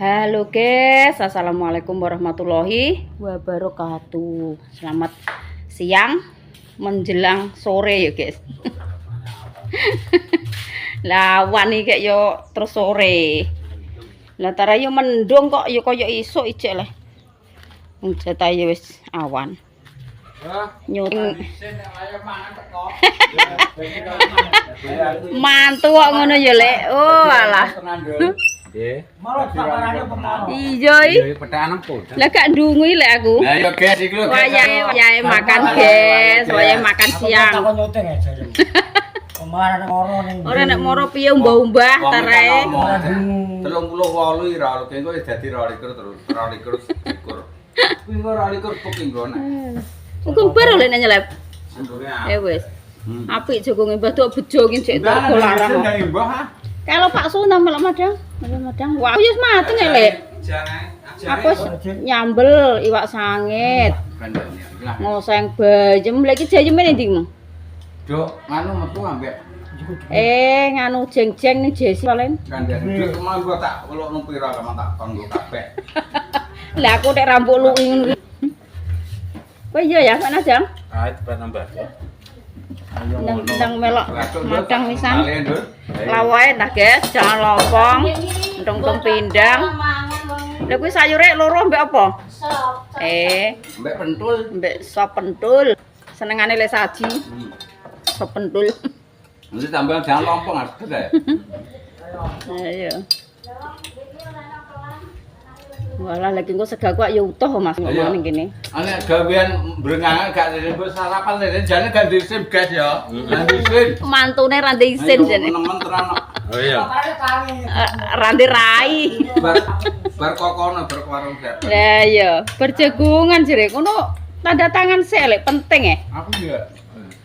Halo guys, assalamualaikum warahmatullahi wabarakatuh. Selamat siang menjelang sore ya guys. Lawan nih kayak yo terus sore. Lah tara yo mendung kok yo koyo isuk ijek lah. Jatah yo wis awan. Nyuting mantu kok ngono ya lek. Oh alah. Nggih. Iya iki. Lah gak ndungu lek aku. Lah yo guys iki lho. Wayahe makan guys, wayahe makan siang. Ora nek moro piye umbah-umbah tarae. 38 ira lho kengko wis dadi 22 terus 22 dikur. Kuwi kok 22 booking ngono. Hukum baru lek nyelep. Sendure. Wis. Apik jogonge Mbah Tok bejo ki jek tok larang. Kalau Pak Sunam malah madang. Madang. Wah, wis mati nek lek. Aku nyambel iwak sangit. Ngoseng bayem. Lek iki jayeme ndi, Mang? Dok, anu metu ambek Nganu jeng-jeng ning Jesi paling. kandhane. Dok, kemang gua tak welokno pira kemang tak kon nggo kabeh. Lah aku nek rambut luwih ngono iki. Kowe iya ya, Pak Najam? Ah, itu nambah. Ndang melok madang pisan. Lawae dah guys, jangan lompong. Ndong-ndong pindang. Lha kuwi sayure loro mbek apa? Sop. Mbek pentul. Mbek sop pentul. Senengane lek saji. Sop pentul. Mesti tambah jangan lompong aduh ya. Ayo. Walah lagi engko sega kuwi ya utuh Mas ngomong ning kene. Anek gawean brenganga gak mbok sarapan lek jane gak disim gas ya. Disim. Mantune rande isin jane. Nemen tenan. Oh iya. Rande rai. Bar kokono bar warung gat. Lah iya, berjagungan jere ngono tanda tangan sik lek penting Aku ya.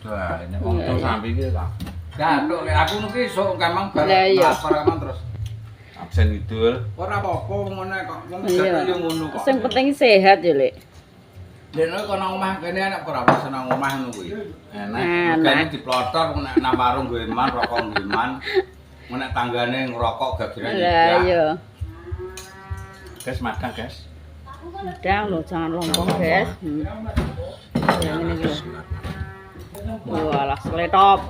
Wah, ini untung sampe iki ta. Ya, tok lek aku nuki sok kemang bar lapar terus. Absen idul. Ora apa-apa ngono kok. Wong jane yo ngono kok. Sing penting sehat ya, Lek. Dene kono omah kene enak ora wis nang omah ngono kuwi. Enak. Kene diplotor nek nang warung nggo iman, rokok nggo iman. Nek tanggane ngerokok gageran ya. Lah iya. Guys, makan, guys. Madang lho, jangan lompong, guys. Ya ngene iki. Walah, sletop.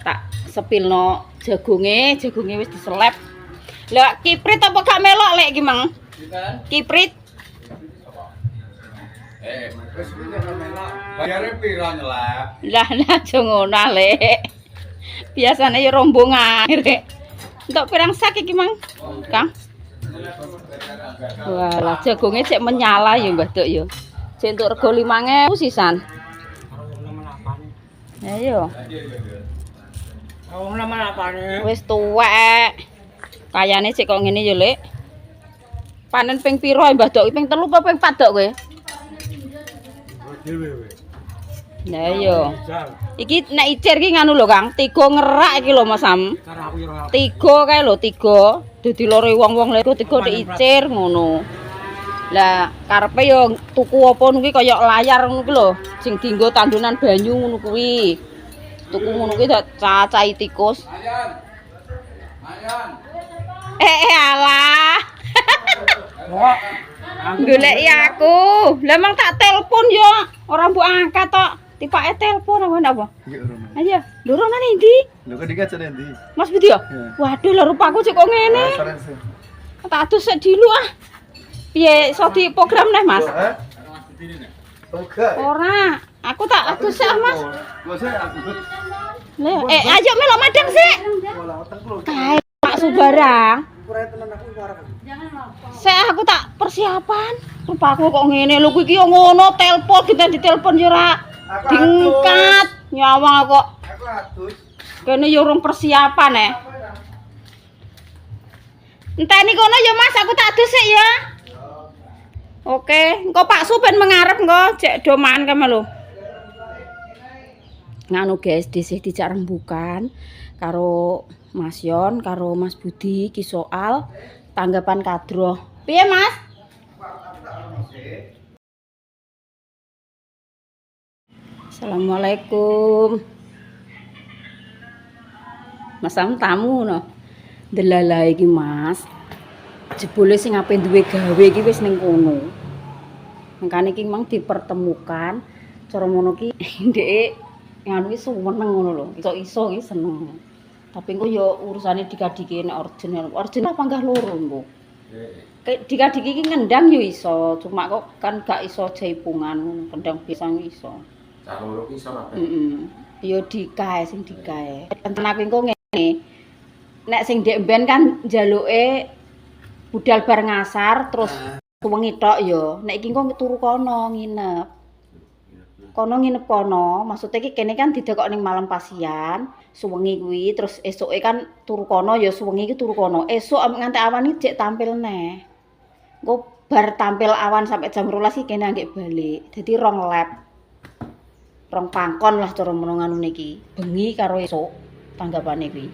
Tak sepilno jagunge wis diselep. Lah kiprit apa gak melok lek iki, Mang? Kiprit. Wis iki melok. Bayare pira nyelep? Lah aja ngono, Lek. Biasane ya rombong ae. Entuk pirang sak iki, Mang? Kang. Walah, jagunge cek menyala ya, Mbah Dok ya. Cek entuk rego 5.000 sisan. Ayo. Wong nama apane? Wis tuwek. Kayane cek kok ngene ya, Lek. Panen ping piro Mbah Dok? Ping 3 apa ping 4 Dok kowe? Dhewe we. Lah iya. Iki nek icir ki nganu lho, Kang. 3 ngerak iki lho, Mas Sam. Cara aku yo 3 kae lho, 3. Dadi lore wong-wong lek 3 diicir ngono. Lah karepe yo tuku apa nuki kaya layar ngono ki lho, sing dienggo tandunan banyu ngono kuwi. Tuku ngono kuwi cacai tikus. Ayan. Alah. Kok Goleki aku. Lah mang tak telepon yo, ora mbok angkat tok. Tipake telepon apa? Ayo, loro nang ndi? Lho kok dikece ndi? Mas Budi ya? Waduh, lho rupaku cek kok ngene. Tak adus sik dilu ah. Piye iso di program neh, Mas? Enggak. Ora, aku tak adus sik, Mas. Lho Ayo melok madang sik. Kae Pak Subarang. Aku tak persiapan. Rupaku kok ngene lho kuwi iki yo ngono, telepon kita ditelepon yo ora diangkat. Nyawang kok. Aku adus. Kene yo urung persiapan Enteni kono ya Mas, aku tak adus sik ya. Oke, engko Pak Su ben mengarep engko cek do mangan kene lho. Nganu guys, disih dijak rembukan karo Mas Yon, karo Mas Budi ki soal tanggapan kadro. Piye, Mas? Assalamualaikum. Mas Sam tamu no. Delala iki Mas. jebule sing ape duwe gawe iki wis ning kono. Mangkane iki mang dipertemukan cara ngono ki ndeke nganu ki seneng ngono lho. Iso iki seneng. Tapi engko ya urusane dikadiki nek origin apa panggah loro engko. Dikadiki iki ngendang yo iso, cuma kok kan gak iso jaipungan ngono, kendang pisang iso. Cah loro ki iso kabeh. Ya dikae sing dikae. Enten aku engko ngene. Nek sing ndek mben kan njaluke budal bar ngasar terus wengi tok ya. Nek iki engko turu kono nginep. Kono nginep kono, maksudnya iki kene kan didekok ning malam pasian, suwengi kuwi terus esuke kan turu kono ya suwengi iki turu kono. Esuk nganti awan iki jek tampil neh. Engko bar tampil awan sampai jam 12 iki kene anggek balik. Dadi rong lap. Rong pangkon lah cara menunganu niki. Bengi karo esuk tanggapane kuwi.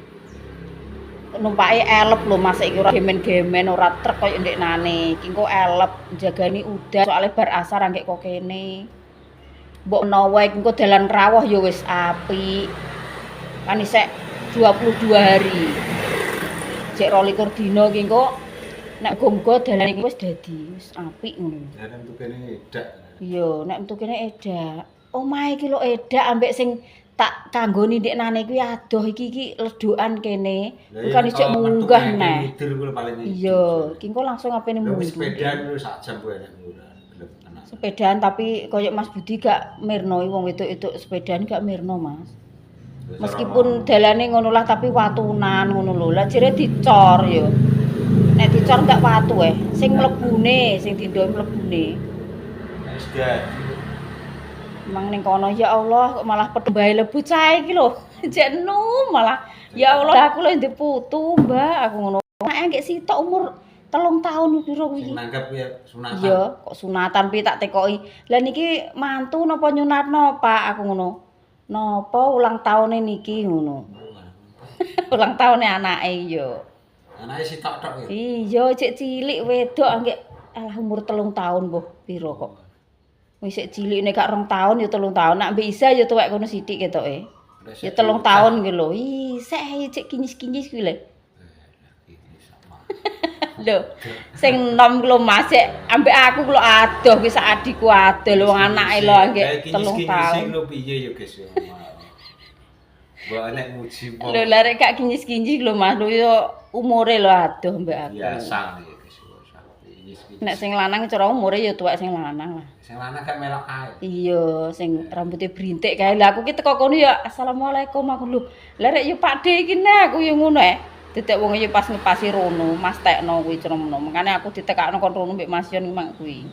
Numpake elep lho Mas iki ora gemen-gemen ora trek koyo ndeknane. Iki engko elep jagani udan soalnya bar asar anggek kok kene. Mbok menawa engko dalan rawuh ya wis apik. Kan isek 22 hari. Cek 22 dina iki engko nek muga dalan iki wis dadi wis apik ngono. Dalan metu kene edak. Iya, nek metu kene edak. Omahe iki lho edak ambek sing tak kanggoni ndeknane kuwi adoh iki ledokan kene. Bukan isek munggah neh. Iya, iki engko langsung apene munggah. Wis sepedaan sak jam kuwi enak ngono. Sepedaan tapi koyok Mas Budi gak mirno wong wedok-wedok sepedaan gak mirno Mas. Meskipun dalane ngono lah tapi watunan ngono lho. Lah jere dicor ya. Nek dicor gak watu sing mlebune, sing dindo mlebune. Wis dadi. Emang ning kono ya Allah kok malah pedembahe lebu cae iki lho. Jekno malah ya Allah aku lho ndek putu, Mbak, aku ngono. Nek anggek sitok umur 3 tahun piro kuwi. Sing nanggap ya sunatan. Iya, kok sunatan pi tak tekoki. Lah niki mantu napa nyunatno, Pak? Aku ngono. Napa ulang tahune niki ngono. Ulang tahune anake yo. Anake sitok tok ya. Iya, cek cilik wedok anggek alah umur 3 tahun mbuh piro kok. Wis sik cilik nek gak 2 tahun ya 3 tahun. Nek mbek isa ya tuwek kono sithik ketoke. Ya 3 tahun ki lho. Ih, sik cek kinyis-kinyis kuwi lho. Lho, sing nom lho Mas, ambek aku lho adoh wis adikku adoh lho wong anake lho anggek 3 tahun. Sing lho piye ya guys. Mbok nek muji wong. Lho lha rek gak kinyis-kinyis lho Mas, lho yo umure lho adoh ambek aku. Biasa ya guys. Nek sing lanang cara umure ya tuwek sing lanang lah. Sing lanang gak melok kae. Iya, sing rambutnya berintik kae. Lah aku ki teko kono ya Assalamualaikum aku lho. Lah rek yo Pakde iki nek aku yo ngono Dedek wong iki pas ngepasi rono, Mas tekno kuwi cerono. Makane aku ditekakno kon rono mbek Mas Yon mak kuwi.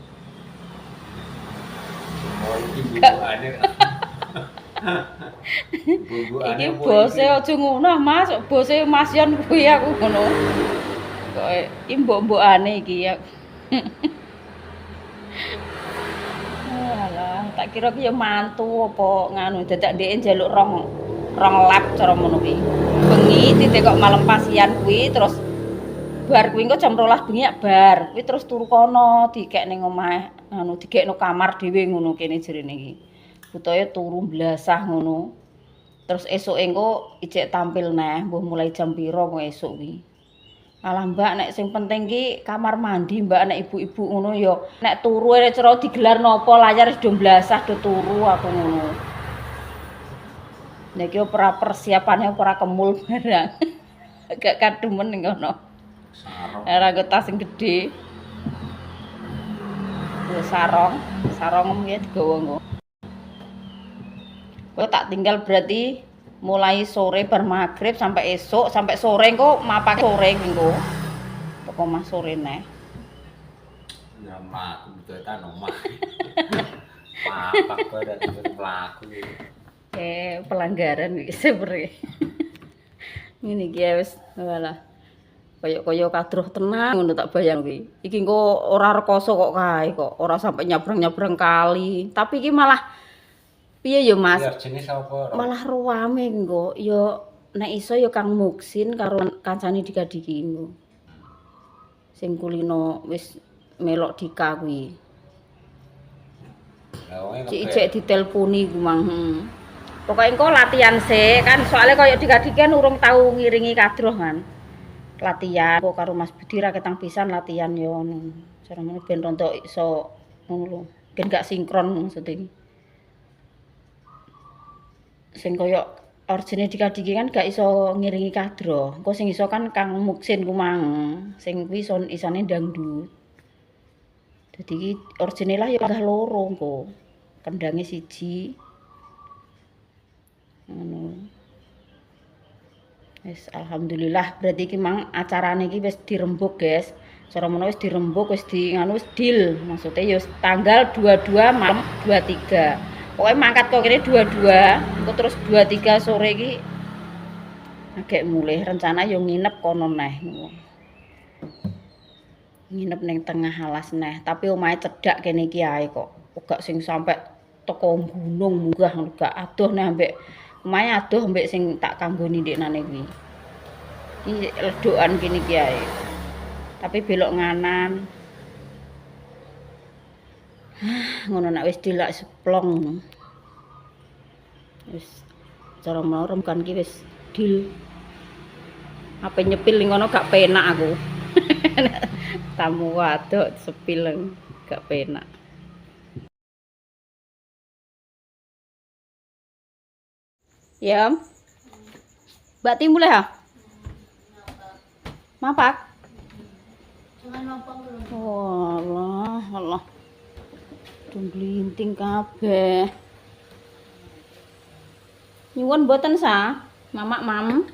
Oh iki bumbuane. Iki bose aja ngono, Mas. Bose Mas Yon kuwi aku ngono. Kok iki mbok-mbokane iki ya. Alah, tak kira ki ya mantu apa nganu dadak ndeke njaluk rong lap cara ngono kuwi. Bengi ditekok malam pasian kuwi terus bar kuwi engko jam 12 bengi bar. Kuwi terus turu kono dikek ning omah anu dikekno kamar dhewe ngono kene jerene iki. Butoe turu blasah ngono. Terus esuk engko ijek tampil neh mbuh mulai jam piro kok esuk kuwi. Alah Mbak nek sing penting ki kamar mandi Mbak nek ibu-ibu ngono ya nek turu cara digelar napa layar wis do blasah do turu aku ngono. Nek iki ora persiapane ora kemul barang. Gak kademen ning kono. Sarong. Ora tas sing gedhe. Sarong iki digawa engko. Kok tak tinggal berarti mulai sore bar magrib sampai esuk sampai sore engko mapake sore engko. Teko mas sore neh. Ya mak butuh ta omah. Mapak kok dadi pelaku. Pelanggaran iki sebenarnya. Ngene iki wis walah. Kaya kadruh tenang ngono tak bayang kuwi. Iki engko ora rekoso kok kae kok, ora sampai nyabrang-nyabrang kali. Tapi iki malah piye ya Mas? Biar jenis apa? Malah ruame engko. Ya nek iso ya Kang Muksin karo kancane dikadiki engko. Sing kulino wis melok dika kuwi. Cik ditelponi ku mang. Pokoke engko latihan sik kan soalnya kaya dikadiki kan urung tau ngiringi kadruh kan. latihan kok karo Mas Budi ra ketang pisan latihan yo ngono. Carane ben rontok iso ngono lho. Ben gak sinkron maksudnya. Sing koyo origine dikadiki kan gak iso ngiringi kadro. Engko sing iso kan Kang Muksin ku mang. Sing kuwi isane dangdut. Dadi iki origine lah ya udah loro engko. Kendange siji. Ngono. Wis alhamdulillah berarti iki mang acarane iki wis dirembuk, guys. Cara menawa wis dirembuk wis nganu wis deal. Maksudnya ya tanggal 22 malam 23. Pokoke mangkat kok kene 22, engko terus 23 sore iki agek mulih rencana yo nginep kono neh. Nginep ning tengah alas neh, tapi omahe cedhak kene iki ae kok. Gak sing sampe teko gunung munggah gak adoh neh ambek omahe adoh ambek sing tak kanggoni ndeknane kuwi. Iki ledokan kene iki ae. Tapi belok nganan. Ngono nek wis dilak seplong. Wis cara mlorem kan iki wis dil. Apa nyepil ning kono gak penak aku. Tamu wadok sepil gak penak. Ya. Mbak Tim mulai ha? Mapak? Oh, Allah. Glinting kabeh. Nyuwun mboten sa? Mamak mam.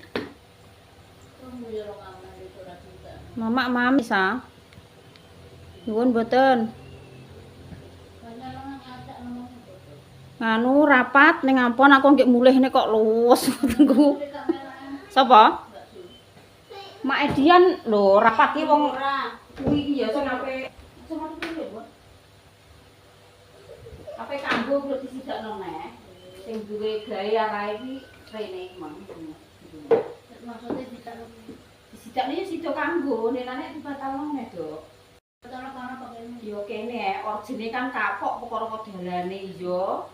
Mamak mam sa? Nyuwun mboten. Nganu rapat ning ampun aku nggih mulihne kok luwes tengku. Sapa? Mak Edian lho rapat ki wong kuwi iki ya sing ape ape kanggo kudu disidakno neh. Sing duwe gawe arahe iki rene mang. Maksudnya disidakno ya sida kanggo nenane dibatalno neh, Dok. Batalno kono kok kene. Yo kene origine kan kapok perkara dalane iya.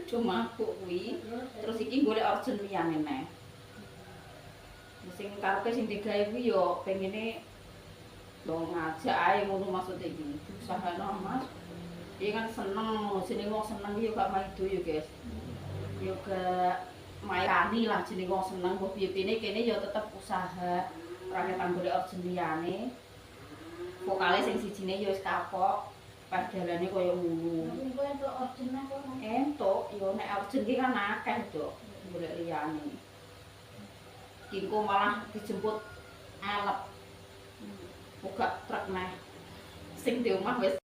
Cuma kuwi terus iki golek origin liyane neh. Sing karepe sing digawe kuwi yo pengene lo ngajak ae ngono maksud iki. Usahane Mas. Iki kan seneng, jenenge wong seneng yo gak maido yo, guys. Yo gak mairani lah jenenge wong seneng, mbok piye-piyene kene yo tetep usaha. Ora ketang golek origin liyane. Vokale sing sijine yo wis kapok. Padalane koyo ngono. Engko entuk origin apa? Entuk, yo nek origin ki kan akeh, Dok. Golek liyane. Engko malah dijemput elep. Buka truk neh. Sing di omah wis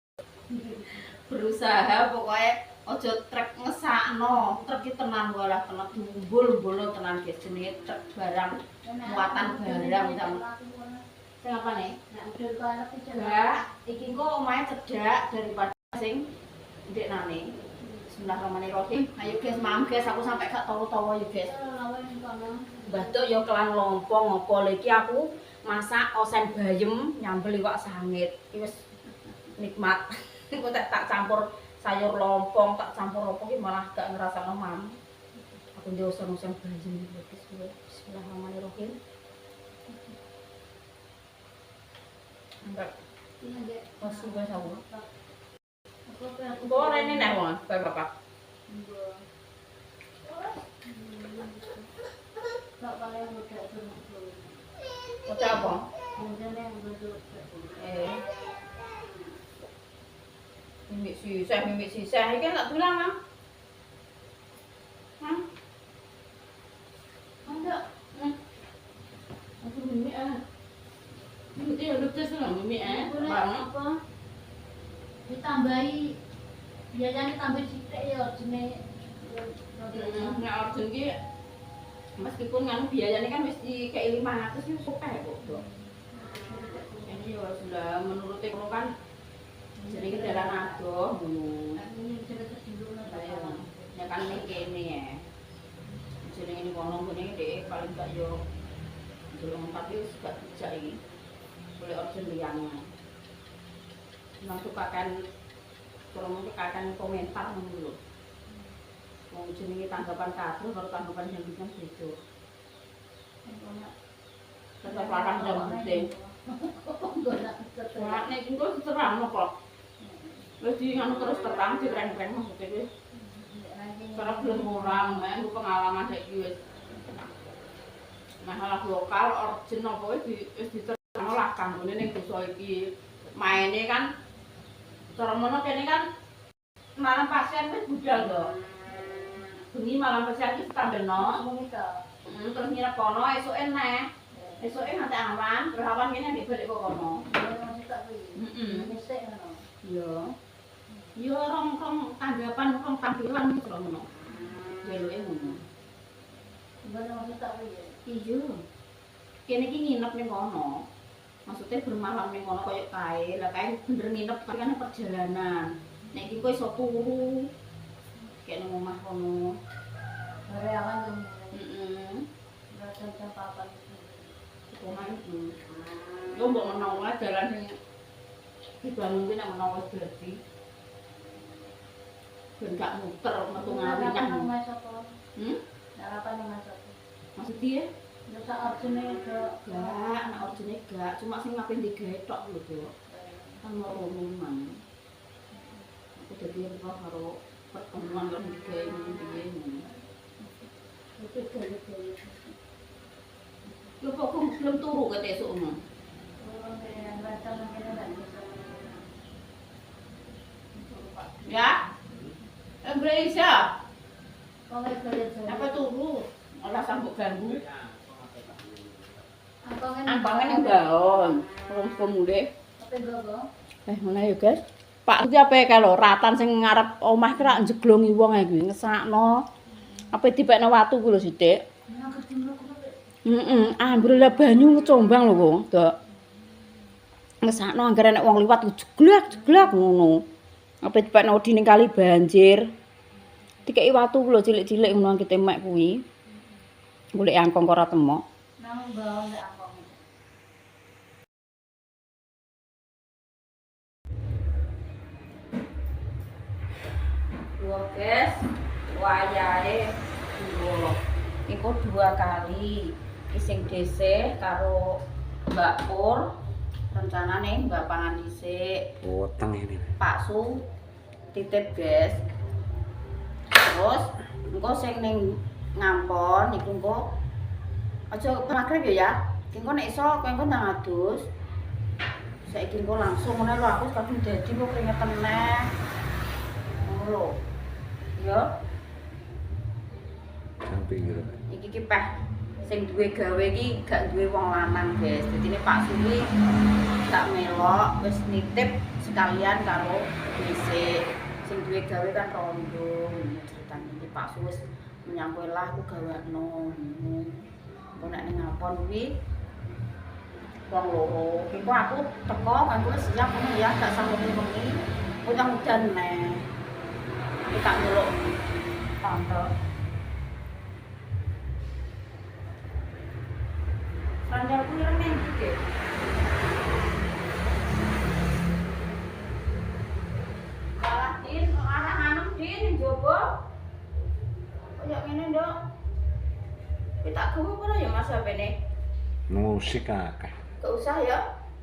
berusaha pokoknya aja truk ngesakno. Truk ki tenan walah tenan dumbul-mbulno tenan guys jenenge truk barang muatan barang dan sing apa nih? Nek udah kalep iki enggak, iki engko omahe cedhak daripada sing ndeknane. Bismillahirrahmanirrahim. Ayo guys, maaf guys, aku sampai gak tawa-tawa ya guys. Mbah Tok yo kelan lompong apa lho iki aku masak osen bayem nyambel iwak sangit. Iki wis nikmat. Engko tak campur sayur lompong, tak campur opo ki malah gak ngrasakno mam. Aku ndek osen-osen bayem iki wis. Bismillahirrahmanirrahim. Enggak. Iya, masuk gue sawo. Gue rene nek wong, bapak. Oke apa? Mimik sisah. Iki tak tulang, Mam. Hah? Enggak. Aku mimik ah. Ini udah tes lah mimi apa? Ditambahi biayanya tambah sithik ya origine. Nek origin ki meskipun nganu biayanya kan wis dikei 500 wis akeh kok, Dok. Ini ya sudah menurut ekonomi kan jadi kendaraan adoh ngono. Ya kan ning kene ya. Jadi ini kono ngene dhek paling gak yo belum 4 wis gak dijak iki. Boleh origin liyane. Nang tukakan kurang tukakan komentar ngono lho. Wong jenenge tanggapan kabeh karo tanggapan yang bikin beda. Tetep larang rambute. Wah, nek engko terang kok. Wis di ngono terus terang direng-reng maksudnya wis. Cara belum orang, mek pengalaman saiki wis. Masalah lokal origin apa wis diterang lah kanggone ning desa iki. Maine kan cara mono kene kan malam pasien wis budal to. Bengi malam pasien iki tambeno ngono to. Terus nginep kono esuke neh. Esuke nganti awan, terus awan kene ndek balik kok kono. Mesek ngono. Iya. Yo rong tanggapan rong tampilan iki lho ngono. Jaluke ngono. Bener tak piye? Iya. Kene iki nginep ning kono. Maksudnya bermalam ning kono koyo kae. Lah kae bener nginep kan perjalanan. Nek iki kowe iso turu. Kayak nang omah kono. Arealan yo. Jam papan itu. Omah itu. Yo mbok menawa dalan sing dibangun ki nek menawa dadi. Ben gak muter metu ngawi nang. Harapan nang masuk. Maksud dia? Ya sak orjine gak, anak orjine gak, cuma sing ngapain digawe tok lho, Dok. Kan merono. Aku dadi apa karo pertemuan lan digawe ngene. Itu gale-gale. Lho kok belum turu kate esuk ngono. Ya? Embrace. Apa turu? Olah sambut ganggu. Ampangan yang daun. Terus kemudian. Mana ya guys? Pak iki ape kalau ratan sing ngarep omah ki rak jeglongi wong iki ngesakno. Ape dipekno watu ku lho sithik. Ambrol banyu ngecombang lho wong, Dok. Ngesakno anggere nek wong liwat jeglak-jeglak ngono. Ape dipekno wedi ning kali banjir. Dikeki watu ku lho cilik-cilik ngono kita mek kuwi. Golek angkong ora temok. Nang bawa nek angkong. Dua guys, wayahe dua. Iku 2 kali. Sing dhisik karo Mbak Pur. Rencanane Mbak pangan dhisik. Weteng ini. Pak Su titip guys. Terus engko sing ning ngampon iku engko aja magrib ya. Engko nek iso kowe engko nang adus. Saiki engko langsung ngene lho aku kadung dadi kok keringetan neh. Ngono lho. Ya. Sampai gitu. Iki ki peh sing duwe gawe iki gak duwe wong lanang, guys. Dadine Pak Suwi tak melok wis nitip sekalian karo dhisik. Sing duwe gawe kan rondo. Ceritane iki Pak Suwi wis menyambut lah aku gawakno. Engko nek ning ngapon kuwi wong loro. Engko aku teko kan wis siap ngono ya, gak sanggup wengi. Udan-udan neh. Iki tak ndelok tante. Sandal kuwi rene iki. Salah din, arah anem din njaba. Kayak ngene, Nduk. Kita gawe ora ya Mas HP-ne? Musik akeh. Gak usah ya.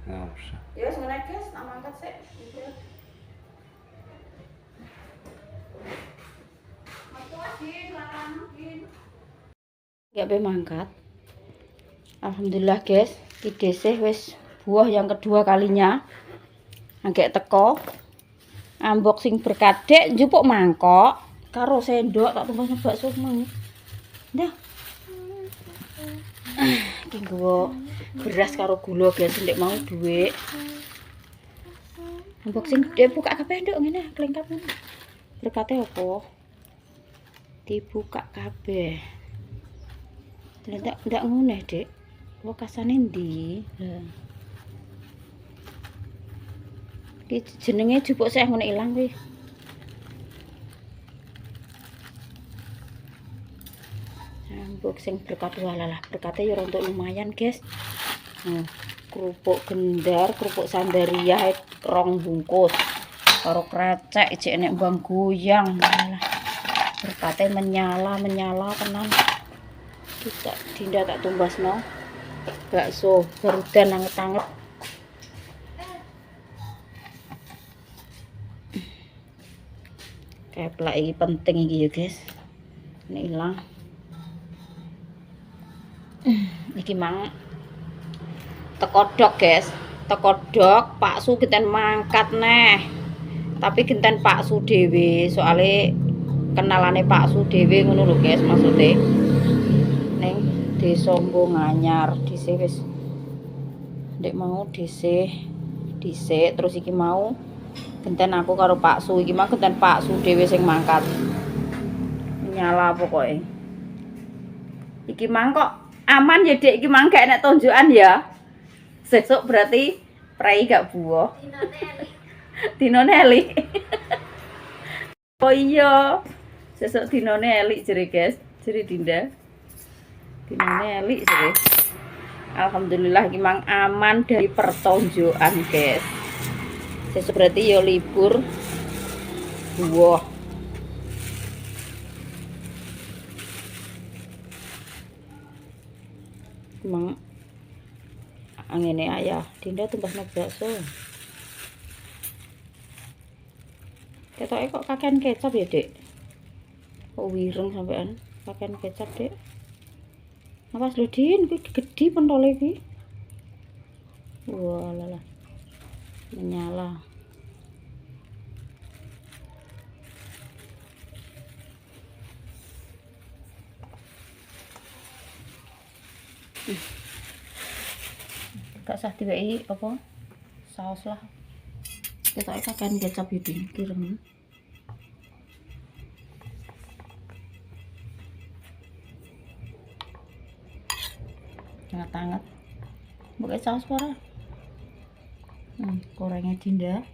Enggak usah. Ya wis ngene guys, tak mangkat sik. Gak be mangkat. Alhamdulillah guys, dideseh wis buah yang kedua kalinya. Agak teko. Unboxing berkadek njupuk mangkok karo sendok tak tumbas bakso mang. Dah. Iki nggo beras karo gula guys, ndek mau dhuwit. Unboxing dia buka kabeh nduk ngene, klengkap ngene. Berkate apa? Dibuka kabeh. Ndak ngene, Dik. Lokasane ndi? Lah. Iki jenenge jupuk seh ngene ilang kuwi. Unboxing berkat walalah berkatnya ya untuk lumayan guys. Kerupuk gendar, kerupuk sandaria rong bungkus karo krecek ijek enek bang goyang malah berkatnya menyala tenan. Kita dinda tak tumbasno bakso garudan anget-anget. Keplak iki penting iki ya guys. Ini ilang. Iki mang tekodok guys. Tekodok Pak Su genten mangkat neh. Tapi genten Pak Su dhewe, soalnya kenalane Pak Su dhewe ngono lho guys, maksudnya ning Desa Mbonganyar dhisik wis. Ndek mau dhisik terus iki mau genten aku karo Pak Su, iki mah genten Pak Su dhewe sing mangkat. Nyala pokoknya. Iki mang kok aman ya Dek, iki mang gak enak tonjokan ya. Sesuk berarti prei gak buah. Dinone elik. Oh iya. Sesuk dinone elik jere guys, jere Dinda. Dinone elik jere. Alhamdulillah iki mang aman dari pertonjokan guys. Sesuk berarti ya libur buah. Mang angene ayah Dinda tumbasno bakso. Ketoke kok kakean kecap ya, Dek? Kok wireng sampean kakean kecap, Dek? Awas lho, Din, kuwi gedhi pentole iki. Wah, lalah. Menyala. Gak sah diweki apa? Saus lah. Kita kakean kecap iki kirem. Hangat-hangat. Mbok saus ora? Gorengnya Dinda.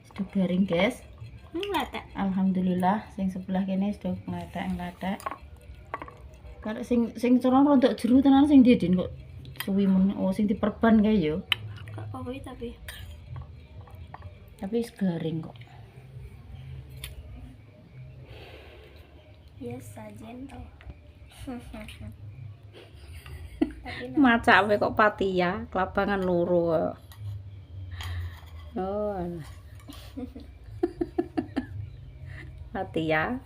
Sudah garing, guys. Ngletek. Alhamdulillah sing sebelah kene sudah ngletek. Kalau sing corong rontok jeru tenan sing Din kok suwi men. Oh, sing diperban kae yo. Kok apa iki tapi garing kok. Yes, sajen toh. Macawe kok patia, kelabangan loro. Oh. Patia.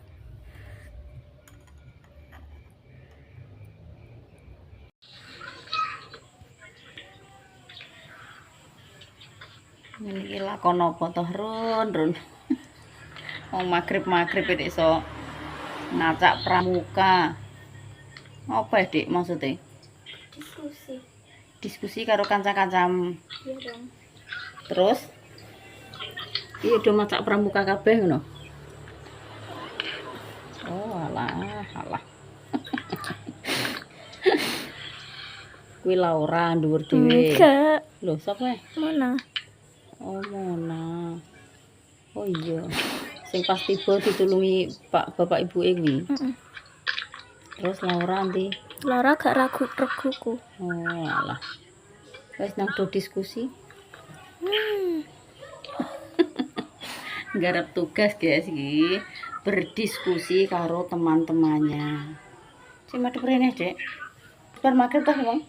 Ini lakon apa toh run. Wong magrib iki iso ngacak pramuka. Apa Dik maksudnya? Diskusi karo kanca-kancam. Iya dong. Terus iya do macak pramuka kabeh ngono. Oh alah. Kuwi Laura dhuwur dhewe. Enggak. Lho, sapa? Mana? Oh, Mona. Oh iya. Sing pas tiba ditulungi bapak ibu kuwi. Terus Laura nanti. Laura gak ragu-raguku. Oh, alah. Wis nang do diskusi. Garap tugas guys iki. Berdiskusi karo teman-temannya. Sing madhep rene, Dek. Bar magrib ta, Bang?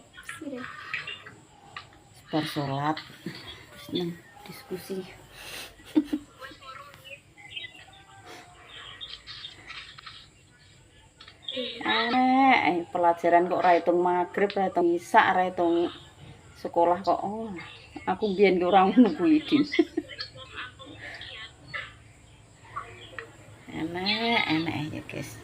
Bar salat. Terus nang diskusi. Pelajaran kok ra hitung magrib, ra hitung isya, ra hitung sekolah kok. Oh, aku biyen ki ora ngono kuwi, Din. Enak ya guys.